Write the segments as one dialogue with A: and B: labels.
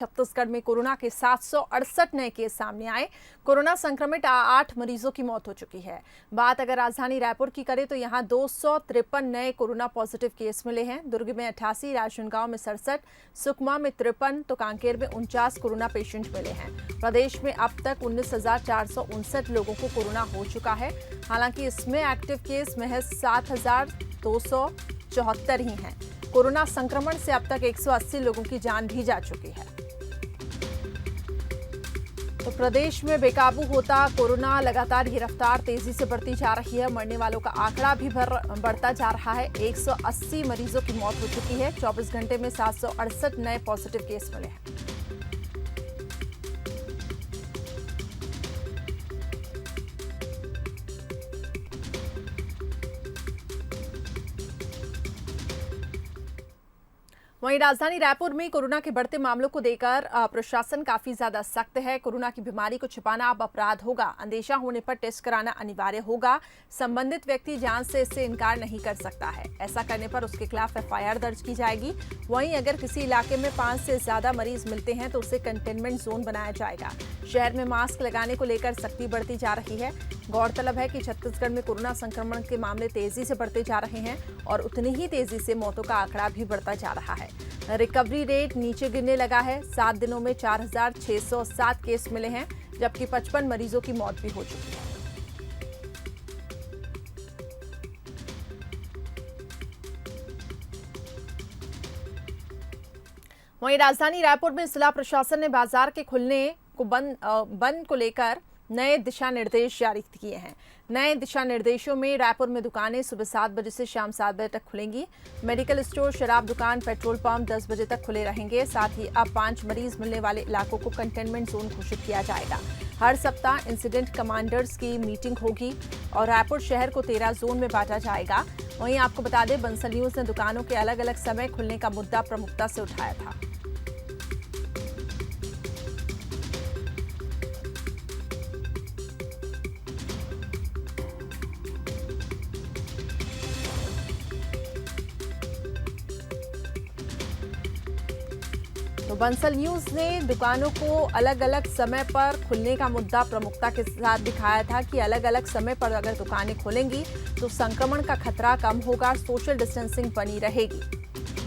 A: छत्तीसगढ़ में कोरोना के 768 नए केस सामने आए। कोरोना संक्रमित 8 मरीजों की मौत हो चुकी है। बात अगर राजधानी रायपुर की करें तो यहां 253 नए कोरोना पॉजिटिव केस मिले हैं। दुर्ग में 88, राजनांदगांव में 67, सुकमा में 53 तो कांकेर में 49 कोरोना पेशेंट मिले हैं। प्रदेश में अब तक 19,459 लोगों को कोरोना हो चुका है। हालांकि इसमें एक्टिव केस महज 7,274 ही हैं। कोरोना संक्रमण से अब तक 180 लोगों की जान भी जा चुकी है। तो प्रदेश में बेकाबू होता कोरोना, लगातार ये रफ्तार तेजी से बढ़ती जा रही है। मरने वालों का आंकड़ा भी बढ़ता जा रहा है। 180 मरीजों की मौत हो चुकी है। 24 घंटे में 768 नए पॉजिटिव केस मिले हैं। वहीं राजधानी रायपुर में कोरोना के बढ़ते मामलों को देखकर प्रशासन काफी ज्यादा सख्त है। कोरोना की बीमारी को छिपाना अब अपराध होगा। अंदेशा होने पर टेस्ट कराना अनिवार्य होगा। संबंधित व्यक्ति जांच से इससे इनकार नहीं कर सकता है। ऐसा करने पर उसके खिलाफ एफआईआर दर्ज की जाएगी। वहीं अगर किसी इलाके में 5 से ज्यादा मरीज मिलते हैं तो उसे कंटेनमेंट जोन बनाया जाएगा। शहर में मास्क लगाने को लेकर सख्ती बढ़ती जा रही है। गौरतलब है कि छत्तीसगढ़ में कोरोना संक्रमण के मामले तेजी से बढ़ते जा रहे हैं और उतनी ही तेजी से मौतों का आंकड़ा भी बढ़ता जा रहा है। रिकवरी रेट नीचे गिरने लगा है। 7 दिनों में 4,607 केस मिले हैं, जबकि 55 मरीजों की मौत भी हो चुकी है। वहीं राजधानी रायपुर में जिला प्रशासन ने बाजार के खुलने को बंद को लेकर नए दिशा निर्देश जारी किए हैं। नए दिशा निर्देशों में रायपुर में दुकानें सुबह 7 बजे से शाम 7 बजे तक खुलेंगी। मेडिकल स्टोर, शराब दुकान, पेट्रोल पंप 10 बजे तक खुले रहेंगे। साथ ही अब 5 मरीज मिलने वाले इलाकों को कंटेनमेंट जोन घोषित किया जाएगा। हर सप्ताह इंसिडेंट कमांडर्स की मीटिंग होगी और रायपुर शहर को 13 जोन में बांटा जाएगा। वहीं आपको बता दें, बंसल न्यूज ने दुकानों के अलग अलग समय खुलने का मुद्दा प्रमुखता से उठाया था। तो बंसल न्यूज ने दुकानों को अलग अलग समय पर खुलने का मुद्दा प्रमुखता के साथ दिखाया था कि अलग अलग समय पर अगर दुकानें खुलेंगी तो संक्रमण का खतरा कम होगा, सोशल डिस्टेंसिंग बनी रहेगी।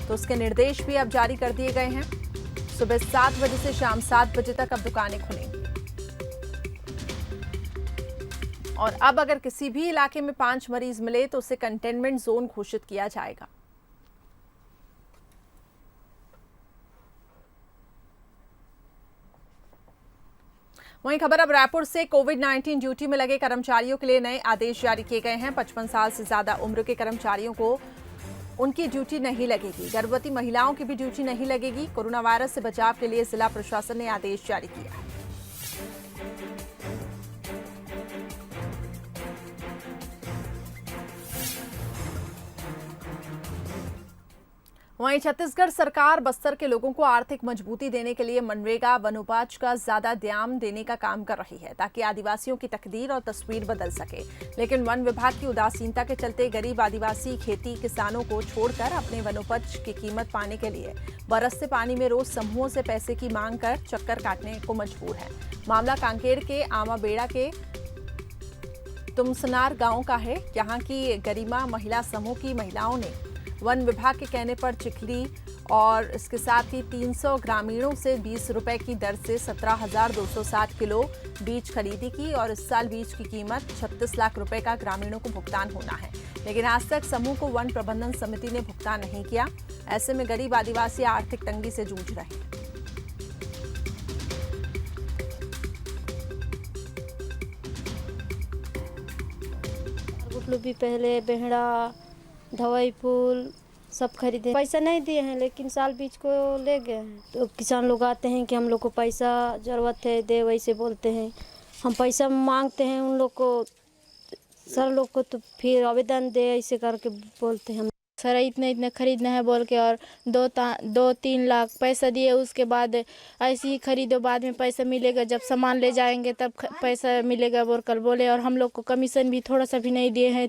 A: तो उसके निर्देश भी अब जारी कर दिए गए हैं। सुबह 7 बजे से शाम 7 बजे तक अब दुकानें खुलेंगी। और अब अगर किसी भी इलाके में 5 मरीज मिले तो उसे कंटेनमेंट जोन घोषित किया जाएगा। वहीं खबर अब रायपुर से। कोविड-19 ड्यूटी में लगे कर्मचारियों के लिए नए आदेश जारी किए गए हैं। 55 साल से ज्यादा उम्र के कर्मचारियों को उनकी ड्यूटी नहीं लगेगी। गर्भवती महिलाओं की भी ड्यूटी नहीं लगेगी। कोरोना वायरस से बचाव के लिए जिला प्रशासन ने आदेश जारी किया है। वहीं छत्तीसगढ़ सरकार बस्तर के लोगों को आर्थिक मजबूती देने के लिए मनरेगा, वनोपज का ज्यादा ध्यान देने का काम कर रही है ताकि आदिवासियों की तकदीर और तस्वीर बदल सके। लेकिन वन विभाग की उदासीनता के चलते गरीब आदिवासी खेती किसानों को छोड़कर अपने वनोपज की कीमत पाने के लिए बरसते पानी में रोज समूहों से पैसे की मांग कर चक्कर काटने को मजबूर है। मामला कांकेर के आमाबेड़ा के तुमसनार गाँव का है। यहाँ की गरिमा महिला समूह की महिलाओं ने वन विभाग के कहने पर चिखली और इसके साथ ही 300 ग्रामीणों से 20 रुपए की दर से 17,260 किलो बीज खरीदी की और इस साल बीज की कीमत 36 लाख रुपए का ग्रामीणों को भुगतान होना है। लेकिन आज तक समूह को वन प्रबंधन समिति ने भुगतान नहीं किया। ऐसे में गरीब आदिवासी आर्थिक तंगी से जूझ रहे हैं।
B: भी पहले बेहड़ा, दवाई फूल सब खरीदे, पैसा नहीं दिए हैं लेकिन साल बीज को ले गए हैं। तो किसान लोग आते हैं कि हम लोग को पैसा जरूरत है, दे, वैसे बोलते हैं। हम पैसा मांगते हैं उन लोग को, सर लोग को, तो फिर आवेदन दे, ऐसे करके बोलते हैं। सर इतने इतने खरीदना है बोल के और 2-3 लाख पैसा दिए। उसके बाद ऐसे ही खरीदो, बाद में पैसा मिलेगा, जब सामान ले जाएंगे तब पैसा मिलेगा बोल कर बोले। और हम लोग को कमीशन भी थोड़ा सा भी नहीं दिए हैं।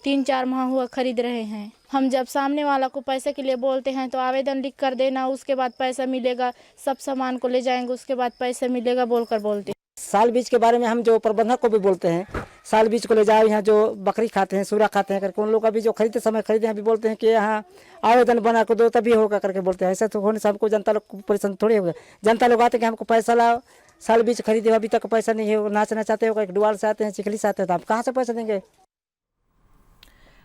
C: 3-4 माह हुआ खरीद रहे हैं। हम जब सामने वाला को पैसे के लिए बोलते हैं तो आवेदन लिख कर देना, उसके बाद पैसा मिलेगा, सब सामान को ले जाएंगे उसके बाद पैसा मिलेगा बोलकर बोलते हैं।
D: साल बीज के बारे में हम जो प्रबंधक को भी बोलते हैं, साल बीज को ले जाओ, यहाँ जो बकरी खाते हैं, सूरा खाते हैं करके उन लोग अभी जो खरीदते समय खरीदे हैं, अभी बोलते हैं कि यहाँ आवेदन बना को दो तभी होगा करके बोलते हैं। ऐसा तो होने से हमको जनता लोग को परेशान थोड़ी होगा। जनता लोग आते हैं कि हमको पैसा लाओ, साल बीज खरीदे अभी तक पैसा नहीं है, नाचना चाहते हो, एक डुआल से आते हैं, चिखली से आते हैं, तो आप कहाँ से पैसा देंगे।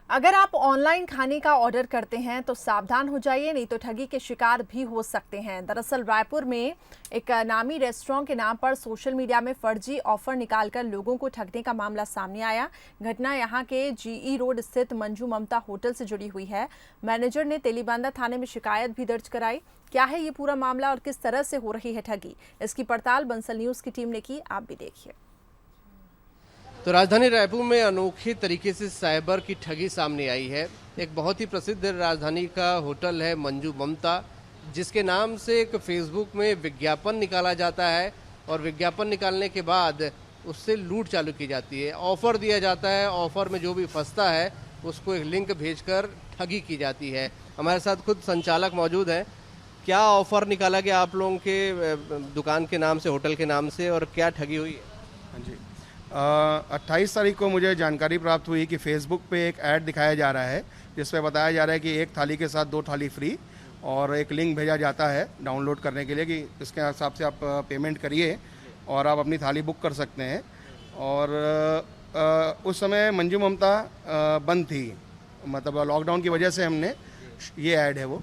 A: अगर आप ऑनलाइन खाने का ऑर्डर करते हैं तो सावधान हो जाइए, नहीं तो ठगी के शिकार भी हो सकते हैं। दरअसल रायपुर में एक नामी रेस्टोरेंट के नाम पर सोशल मीडिया में फर्जी ऑफर निकालकर लोगों को ठगने का मामला सामने आया। घटना यहां के जीई रोड स्थित मंजू ममता होटल से जुड़ी हुई है। मैनेजर ने तेलीबांधा थाने में शिकायत भी दर्ज कराई। क्या है ये पूरा मामला और किस तरह से हो रही है ठगी, इसकी पड़ताल बंसल न्यूज की टीम ने की, आप भी देखिए।
E: तो राजधानी रायपुर में अनोखे तरीके से साइबर की ठगी सामने आई है। एक बहुत ही प्रसिद्ध राजधानी का होटल है मंजू ममता, जिसके नाम से एक फेसबुक में विज्ञापन निकाला जाता है और विज्ञापन निकालने के बाद उससे लूट चालू की जाती है। ऑफर दिया जाता है, ऑफर में जो भी फंसता है उसको एक लिंक भेजकर ठगी की जाती है। हमारे साथ खुद संचालक मौजूद हैं। क्या ऑफर निकाला गया आप लोगों के दुकान के नाम से, होटल के नाम से, और क्या ठगी हुई है?
F: हाँ जी, 28 तारीख को मुझे जानकारी प्राप्त हुई कि फेसबुक पे एक ऐड दिखाया जा रहा है जिसमें बताया जा रहा है कि एक थाली के साथ 2 थाली फ्री, और एक लिंक भेजा जाता है डाउनलोड करने के लिए कि इसके हिसाब से आप पेमेंट करिए और आप अपनी थाली बुक कर सकते हैं। और उस समय मंजू ममता बंद थी, मतलब लॉकडाउन की वजह से हमने ये ऐड है वो,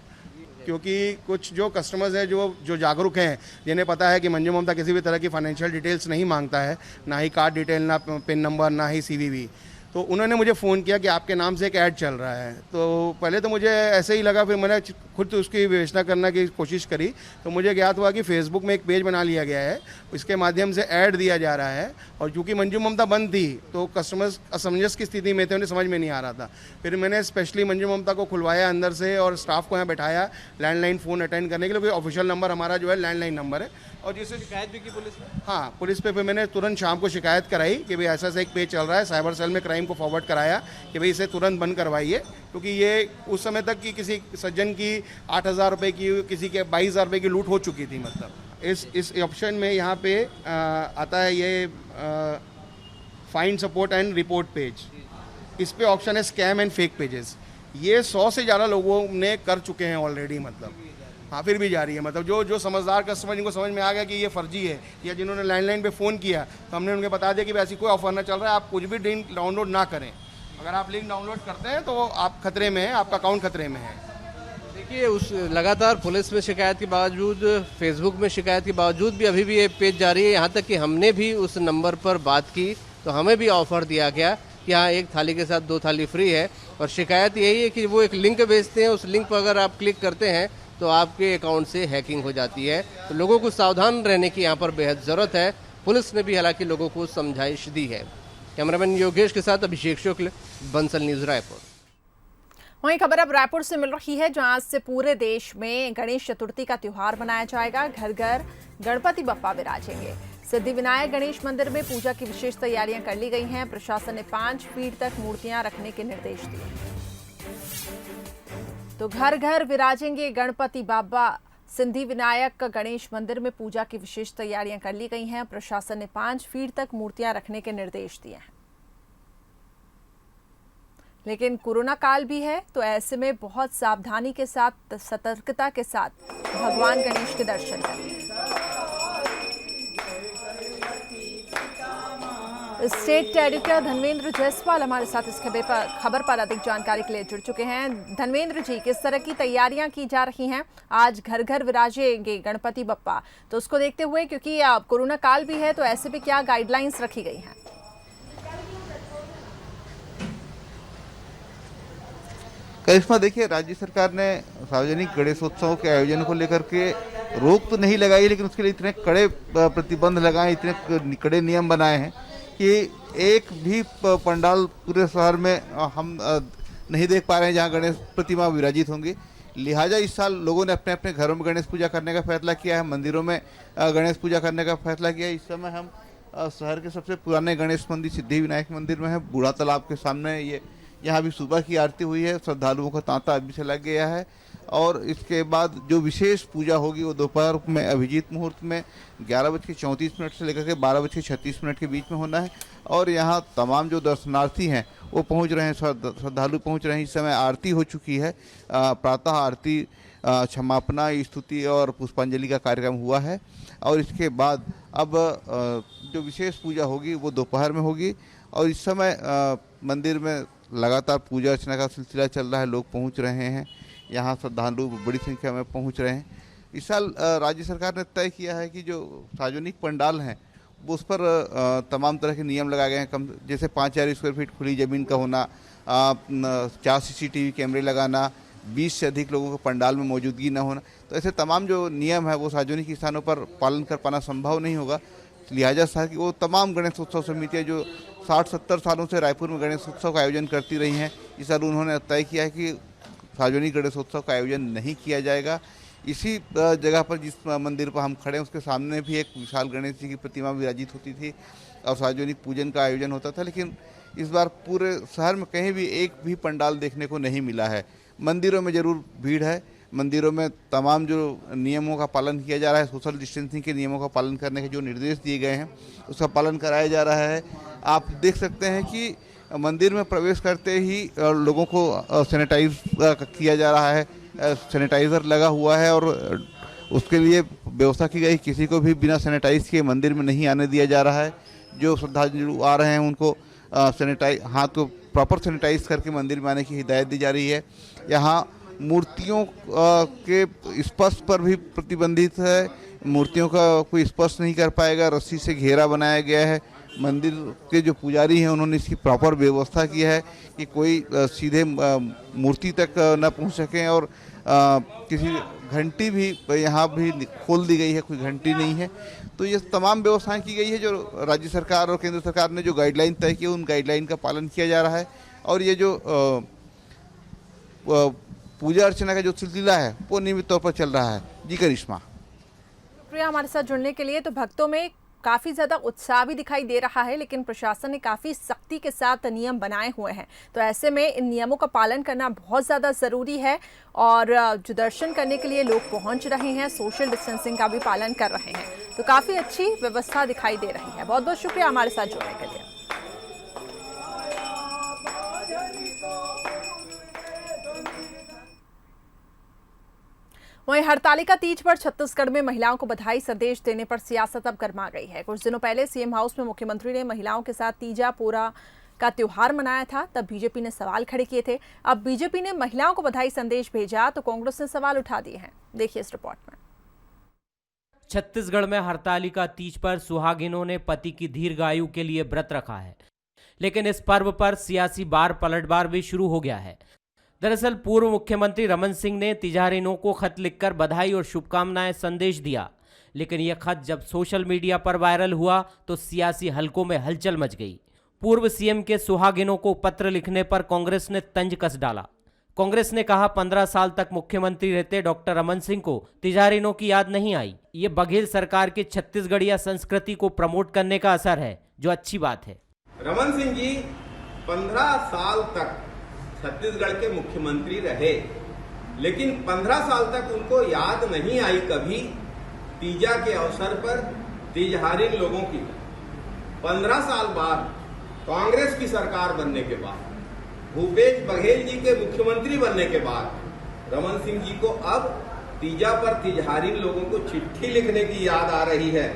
F: क्योंकि कुछ जो कस्टमर्स हैं जो जागरूक हैं, जिन्हें पता है कि मंजू ममता किसी भी तरह की फाइनेंशियल डिटेल्स नहीं मांगता है, ना ही कार्ड डिटेल, ना पिन नंबर, ना ही सीवीवी, तो उन्होंने मुझे फ़ोन किया कि आपके नाम से एक ऐड चल रहा है। तो पहले तो मुझे ऐसे ही लगा, फिर मैंने खुद उसकी विवेचना करने की कोशिश करी तो मुझे ज्ञात हुआ कि फेसबुक में एक पेज बना लिया गया है, इसके माध्यम से ऐड दिया जा रहा है। और चूँकि मंजू ममता बंद थी तो कस्टमर्स असमंजस की स्थिति में थे, उन्हें समझ में नहीं आ रहा था। फिर मैंने स्पेशली मंजू ममता को खुलवाया अंदर से और स्टाफ को यहाँ बैठाया लैंडलाइन फ़ोन अटेंड करने के लिए, क्योंकि ऑफिशियल नंबर हमारा जो है लैंडलाइन नंबर है। और जिससे
E: शिकायत भी की पुलिस ने?
F: हाँ, पुलिस पे फिर मैंने तुरंत शाम को शिकायत कराई कि भाई ऐसा एक पेज चल रहा है। साइबर सेल में क्राइम को फॉरवर्ड कराया कि भाई इसे तुरंत बंद करवाइए, क्योंकि ये उस समय तक कि किसी सज्जन की 8,000 रुपये की, किसी के 22,000 रुपये की लूट हो चुकी थी। मतलब इस ऑप्शन में यहाँ पे आता है ये find support and report page, इस पे ऑप्शन है स्कैम एंड फेक पेजेस। ये 100 से ज़्यादा लोगों ने कर चुके हैं ऑलरेडी, मतलब हाँ फिर भी जारी है। मतलब जो समझदार कस्टमर, जिनको समझ में आ गया कि ये फर्जी है, या जिन्होंने लैंडलाइन पे फ़ोन किया तो हमने उनको बता दिया कि ऐसी कोई ऑफर ना चल रहा है, आप कुछ भी लिंक डाउनलोड ना करें। अगर आप लिंक डाउनलोड करते हैं तो आप खतरे में हैं, आपका अकाउंट खतरे में है।
E: देखिए, उस लगातार पुलिस में शिकायत के बावजूद, फेसबुक में शिकायत के बावजूद भी अभी भी ये पेज जारी है। यहाँ तक कि हमने भी उस नंबर पर बात की तो हमें भी ऑफर दिया गया कि हाँ, एक थाली के साथ 2 थाली फ्री है। और शिकायत यही है कि वो एक लिंक भेजते हैं, उस लिंक पर अगर आप क्लिक करते हैं तो आपके अकाउंट से हैकिंग हो जाती है। तो लोगों को सावधान रहने की यहाँ पर बेहद ज़रूरत है। पुलिस ने भी हालांकि लोगों को समझाइश दी है। कैमरामैन योगेश के साथ अभिषेक शुक्ल, बंसल न्यूज़ रायपुर।
A: वहीं खबर अब रायपुर से मिल रही है, जहां आज से पूरे देश में गणेश चतुर्थी का त्योहार मनाया जाएगा। घर घर गणपति बप्पा विराजेंगे। सिद्धिविनायक गणेश मंदिर में पूजा की विशेष तैयारियां कर ली गई हैं। प्रशासन ने 5 फीट तक मूर्तियां रखने के निर्देश दिए। तो घर घर विराजेंगे गणपति बाबा। सिद्धिविनायक गणेश मंदिर में पूजा की विशेष तैयारियां कर ली गई हैं। प्रशासन ने 5 फीट तक मूर्तियां रखने के निर्देश दिए हैं। लेकिन कोरोना काल भी है, तो ऐसे में बहुत सावधानी के साथ, सतर्कता के साथ भगवान गणेश के दर्शन करें। स्टेट एडिटर धनवेंद्र जायसवाल हमारे साथ इस खबर पर अधिक जानकारी के लिए जुड़ चुके हैं। धनवेंद्र जी, किस तरह की तैयारियां की जा रही हैं? आज घर घर विराजेंगे गणपति बप्पा, तो उसको देखते हुए, क्योंकि कोरोना काल भी है, तो ऐसे में क्या गाइडलाइंस रखी गई हैं?
G: करिश्मा, देखिए, राज्य सरकार ने सार्वजनिक गणेशोत्सवों के आयोजन को लेकर के रोक तो नहीं लगाई, लेकिन उसके लिए इतने कड़े प्रतिबंध लगाए, इतने कड़े नियम बनाए हैं कि एक भी पंडाल पूरे शहर में हम नहीं देख पा रहे हैं जहां गणेश प्रतिमा विराजित होंगी। लिहाजा इस साल लोगों ने अपने अपने घरों में गणेश पूजा करने का फैसला किया है, मंदिरों में गणेश पूजा करने का फैसला किया है। इस समय हम शहर के सबसे पुराने गणेश मंदिर सिद्धिविनायक मंदिर में है। बूढ़ा तालाब के सामने यहाँ भी सुबह की आरती हुई है, श्रद्धालुओं का तांता अभी से लग गया है। और इसके बाद जो विशेष पूजा होगी वो दोपहर में अभिजीत मुहूर्त में 11:34 से लेकर के 12:36 के बीच में होना है। और यहाँ तमाम जो दर्शनार्थी हैं वो पहुँच रहे हैं, श्रद्धालु पहुँच रहे हैं। इस समय आरती हो चुकी है, प्रातः आरती, क्षमापना, स्तुति और पुष्पांजलि का कार्यक्रम हुआ है। और इसके बाद अब जो विशेष पूजा होगी वो दोपहर में होगी। और इस समय मंदिर में लगातार पूजा अर्चना का सिलसिला चल रहा है, लोग पहुंच रहे हैं, यहाँ श्रद्धालु बड़ी संख्या में पहुंच रहे हैं। इस साल राज्य सरकार ने तय किया है कि जो सार्वजनिक पंडाल हैं वो उस पर तमाम तरह के नियम लगाए गए हैं। कम जैसे 5000 स्क्वायर फीट खुली ज़मीन का होना, 4 CCTV कैमरे लगाना, 20 से अधिक लोगों को पंडाल में मौजूदगी न होना। तो ऐसे तमाम जो नियम है वो सार्वजनिक स्थानों पर पालन कर पाना संभव नहीं होगा। लिहाजा था कि वो तमाम गणेश उत्सव समितियाँ जो 60-70 सालों से रायपुर में गणेश उत्सव का आयोजन करती रही हैं, इस साल उन्होंने तय किया है कि सार्वजनिक गणेश उत्सव का आयोजन नहीं किया जाएगा। इसी जगह पर जिस मंदिर पर हम खड़े हैं उसके सामने भी एक विशाल गणेश जी की प्रतिमा विराजित होती थी और सार्वजनिक पूजन का आयोजन होता था। लेकिन इस बार पूरे शहर में कहीं भी एक भी पंडाल देखने को नहीं मिला है। मंदिरों में ज़रूर भीड़ है, मंदिरों में तमाम जो नियमों का पालन किया जा रहा है, सोशल डिस्टेंसिंग के नियमों का पालन करने के जो निर्देश दिए गए हैं उसका पालन कराया जा रहा है। आप देख सकते हैं कि मंदिर में प्रवेश करते ही लोगों को सैनिटाइज किया जा रहा है, सैनिटाइज़र लगा हुआ है और उसके लिए व्यवस्था की गई। किसी को भी बिना सैनिटाइज किए मंदिर में नहीं आने दिया जा रहा है। जो श्रद्धालु आ रहे हैं उनको हाथ को प्रॉपर सैनिटाइज करके मंदिर में आने की हिदायत दी जा रही है। यहाँ मूर्तियों के स्पर्श पर भी प्रतिबंधित है, मूर्तियों का कोई स्पर्श नहीं कर पाएगा। रस्सी से घेरा बनाया गया है। मंदिर के जो पुजारी हैं उन्होंने इसकी प्रॉपर व्यवस्था की है कि कोई सीधे मूर्ति तक न पहुंच सकें। और किसी घंटी भी यहाँ भी खोल दी गई है, कोई घंटी नहीं है। तो ये तमाम व्यवस्थाएं की गई है। जो राज्य सरकार और केंद्र सरकार ने जो गाइडलाइन तय की उन गाइडलाइन का पालन किया जा रहा है। और ये जो पूजा अर्चना का जो सिलसिला है वो नियमित तौर पर चल रहा है। जी करिश्मा।
A: प्रिया, हमारे साथ जुड़ने के लिए। तो भक्तों में काफ़ी ज़्यादा उत्साह भी दिखाई दे रहा है, लेकिन प्रशासन ने काफ़ी सख्ती के साथ नियम बनाए हुए हैं। तो ऐसे में इन नियमों का पालन करना बहुत ज़्यादा ज़रूरी है। और जो दर्शन करने के लिए लोग पहुंच रहे हैं, सोशल डिस्टेंसिंग का भी पालन कर रहे हैं। तो काफ़ी अच्छी व्यवस्था दिखाई दे रही है। बहुत बहुत शुक्रिया हमारे साथ जुड़ने के लिए। वहीं हरतालिका तीज पर छत्तीसगढ़ में महिलाओं को बधाई संदेश देने पर सियासत अब गर्मा गई है। कुछ दिनों पहले सीएम हाउस में मुख्यमंत्री ने महिलाओं के साथ तीजा पोरा का त्योहार मनाया था, तब बीजेपी ने सवाल खड़े किए थे। अब बीजेपी ने महिलाओं को बधाई संदेश भेजा तो कांग्रेस ने सवाल उठा दिए हैं। देखिए इस रिपोर्ट में।
H: छत्तीसगढ़ में हरतालिका तीज पर सुहागिनों ने पति की दीर्घायु के लिए व्रत रखा है, लेकिन इस पर्व पर सियासी बार पलटवार भी शुरू हो गया है। दरअसल पूर्व मुख्यमंत्री रमन सिंह ने तिजारिनों को खत लिखकर बधाई और शुभकामनाएं संदेश दिया, लेकिन यह खत जब सोशल मीडिया पर वायरल हुआ तो सियासी हलकों में हलचल मच गई। पूर्व सीएम के सुहागिनों को पत्र लिखने पर कांग्रेस ने तंज कस डाला। कांग्रेस ने कहा 15 साल तक मुख्यमंत्री रहते डॉक्टर रमन सिंह को तिजारिनों की याद नहीं आई। ये बघेल सरकार की छत्तीसगढ़िया संस्कृति को प्रमोट करने का असर है, जो अच्छी बात है।
I: रमन सिंह जी 15 साल तक छत्तीसगढ़ के मुख्यमंत्री रहे, लेकिन 15 साल तक उनको याद नहीं आई कभी तीजा के अवसर पर तिजहारिन लोगों की। 15 साल बाद कांग्रेस की सरकार बनने के बाद, भूपेश बघेल जी के मुख्यमंत्री बनने के बाद रमन सिंह जी को अब तीजा पर तिजहारिन लोगों को चिट्ठी लिखने की याद आ रही है।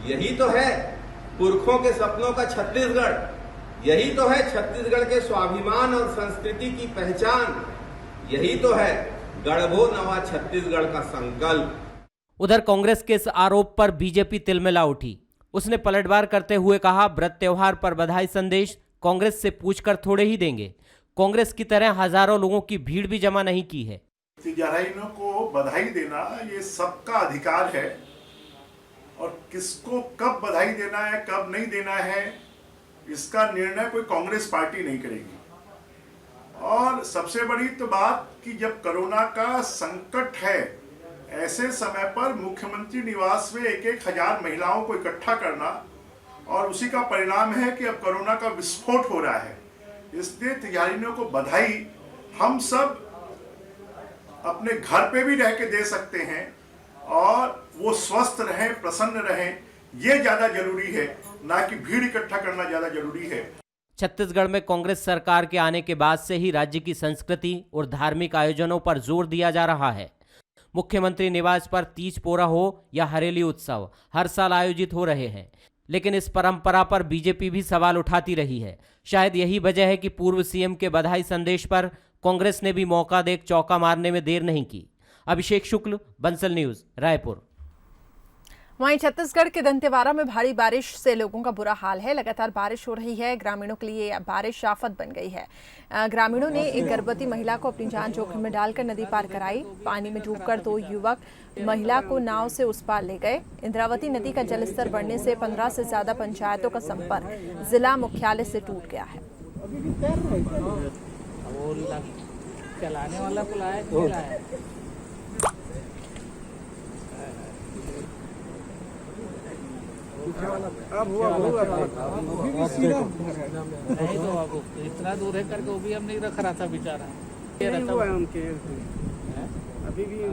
I: यही तो है पुरखों के सपनों का छत्तीसगढ़, यही तो है छत्तीसगढ़ के स्वाभिमान और संस्कृति की पहचान, यही तो है गढ़बो नवा छत्तीसगढ़ का संकल्प।
H: उधर कांग्रेस के इस आरोप पर बीजेपी तिलमिला उठी। उसने पलटवार करते हुए कहा, व्रत त्योहार पर बधाई संदेश कांग्रेस से पूछकर थोड़े ही देंगे। कांग्रेस की तरह हजारों लोगों की भीड़ भी जमा नहीं की है।
J: तिजारिनों को बधाई देना ये सबका अधिकार है, और किसको कब बधाई देना है कब नहीं देना है इसका निर्णय कोई कांग्रेस पार्टी नहीं करेगी। और सबसे बड़ी तो बात कि जब कोरोना का संकट है, ऐसे समय पर मुख्यमंत्री निवास में 1-1 हजार महिलाओं को इकट्ठा करना, और उसी का परिणाम है कि अब कोरोना का विस्फोट हो रहा है। इसलिए तिजारियों को बधाई हम सब अपने घर पे भी रह के दे सकते हैं और वो स्वस्थ रहें, प्रसन्न रहें, ये ज्यादा जरूरी है, ना कि भीड़ इकट्ठा करना ज्यादा जरूरी है।
H: छत्तीसगढ़ में कांग्रेस सरकार के आने के बाद से ही राज्य की संस्कृति और धार्मिक आयोजनों पर जोर दिया जा रहा है। मुख्यमंत्री निवास पर तीज पोरा हो या हरेली उत्सव हर साल आयोजित हो रहे हैं, लेकिन इस परंपरा पर बीजेपी भी सवाल उठाती रही है। शायद यही वजह है कि पूर्व सीएम के बधाई संदेश पर कांग्रेस ने भी मौका देख चौका मारने में देर नहीं की। अभिषेक शुक्ल, बंसल न्यूज, रायपुर।
A: वहीं छत्तीसगढ़ के दंतेवाड़ा में भारी बारिश से लोगों का बुरा हाल है। लगातार बारिश हो रही है, ग्रामीणों के लिए बारिश आफत बन गई है। ग्रामीणों ने एक गर्भवती महिला को अपनी जान जोखिम में डालकर नदी पार कराई। पानी में डूबकर 2 युवक महिला को नाव से उस पार ले गए। इंद्रावती नदी का जलस्तर बढ़ने से 15 से ज्यादा पंचायतों का संपर्क जिला मुख्यालय से टूट गया है।
K: चलाने वाला को लाया अब हुआ नहीं तो अब इतना दूर है करके वो भी हम नहीं रख रहा था बेचारा। अभी भी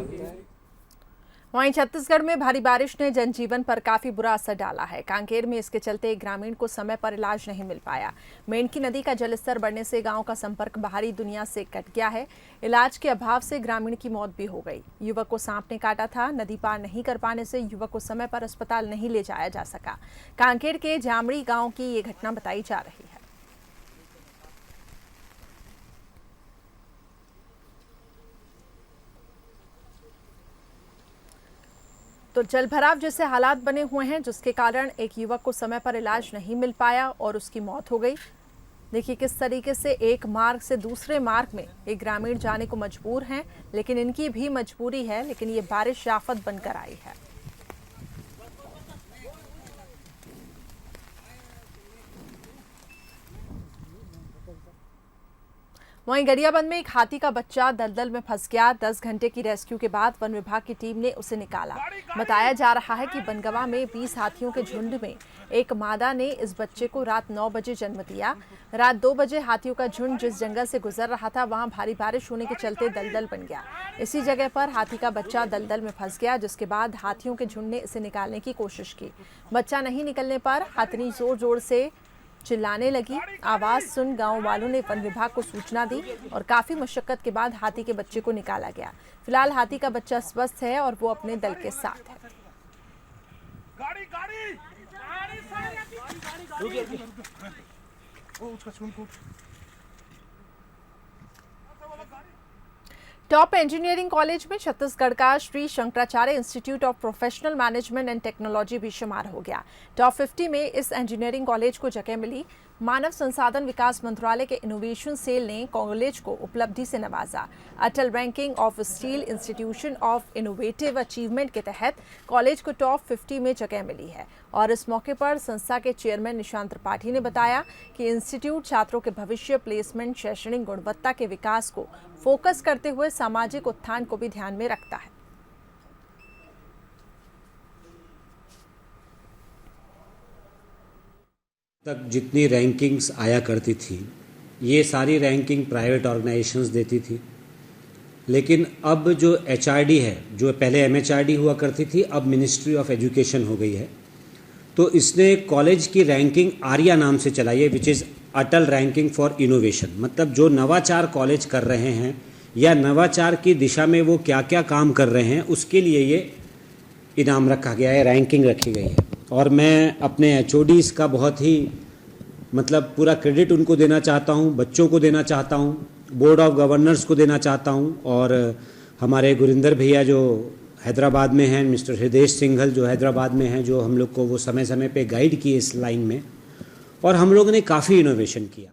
A: वहीं छत्तीसगढ़ में भारी बारिश ने जनजीवन पर काफी बुरा असर डाला है। कांकेर में इसके चलते एक ग्रामीण को समय पर इलाज नहीं मिल पाया। मेंढकी नदी का जलस्तर बढ़ने से गांव का संपर्क बाहरी दुनिया से कट गया है। इलाज के अभाव से ग्रामीण की मौत भी हो गई। युवक को सांप ने काटा था। नदी पार नहीं कर पाने से युवक को समय पर अस्पताल नहीं ले जाया जा सका। कांकेर के जामड़ी गाँव की ये घटना बताई जा रही है। तो जलभराव जैसे हालात बने हुए हैं, जिसके कारण एक युवक को समय पर इलाज नहीं मिल पाया और उसकी मौत हो गई। देखिए किस तरीके से एक मार्ग से दूसरे मार्ग में एक ग्रामीण जाने को मजबूर हैं, लेकिन इनकी भी मजबूरी है, लेकिन ये बारिश आफत बनकर आई है। वहीं गरियाबंद में एक हाथी का बच्चा दलदल में फंस गया। 10 घंटे की रेस्क्यू के बाद वन विभाग की टीम ने उसे निकाला। बताया जा रहा है कि बनगवा में 20 हाथियों के झुंड में एक मादा ने इस बच्चे को रात 9 बजे जन्म दिया। रात 2 बजे हाथियों का झुंड जिस जंगल से गुजर रहा था, वहां भारी बारिश होने के चलते दलदल बन गया। इसी जगह पर हाथी का बच्चा दलदल में फंस गया, जिसके बाद हाथियों के झुंड ने इसे निकालने की कोशिश की। बच्चा नहीं निकलने पर हाथनी जोर जोर से चिल्लाने लगी। आवाज सुन गांव वालों ने वन विभाग को सूचना दी और काफी मशक्कत के बाद हाथी के बच्चे को निकाला गया। फिलहाल हाथी का बच्चा स्वस्थ है और वो अपने दल के साथ है। टॉप इंजीनियरिंग कॉलेज में छत्तीसगढ़ का Shri Shankaracharya institute of professional management and technology भी शुमार हो गया। टॉप 50 में इस इंजीनियरिंग कॉलेज को जगह मिली। मानव संसाधन विकास मंत्रालय के इनोवेशन सेल ने कॉलेज को उपलब्धि से नवाजा। Atal ranking of steel institution of innovative achievement के तहत कॉलेज को टॉप 50 में जगह मिली है। और इस मौके पर संस्था के चेयरमैन निशांत त्रिपाठी ने बताया कि इंस्टीट्यूट छात्रों के भविष्य, प्लेसमेंट, शैक्षणिक गुणवत्ता के विकास को फोकस करते हुए सामाजिक उत्थान को भी ध्यान में रखता है।
L: तक जितनी रैंकिंग्स आया करती थी, ये सारी रैंकिंग प्राइवेट ऑर्गेनाइजेशंस देती थी। लेकिन अब जो HRD है, जो पहले MHRD हुआ करती थी, अब मिनिस्ट्री ऑफ एजुकेशन हो गई है। तो इसने कॉलेज की रैंकिंग आर्या नाम से चलाई है, which is Atal ranking for innovation. मतलब जो नवाचार कॉलेज कर रहे हैं या नवाचार की दिशा में वो क्या क्या काम कर रहे हैं, उसके लिए ये इनाम रखा गया है, रैंकिंग रखी गई है। और मैं अपने HODs का बहुत ही मतलब पूरा क्रेडिट उनको देना चाहता हूँ, बच्चों को देना चाहता हूँ, बोर्ड ऑफ गवर्नर्स को देना चाहता हूँ, और हमारे गुरिंदर भैया जो हैदराबाद में हैं, मिस्टर हृदेश सिंघल जो हैदराबाद में हैं, जो हम लोग को वो समय समय पे गाइड किए इस लाइन में, और हम लोगों ने काफ़ी इनोवेशन किया।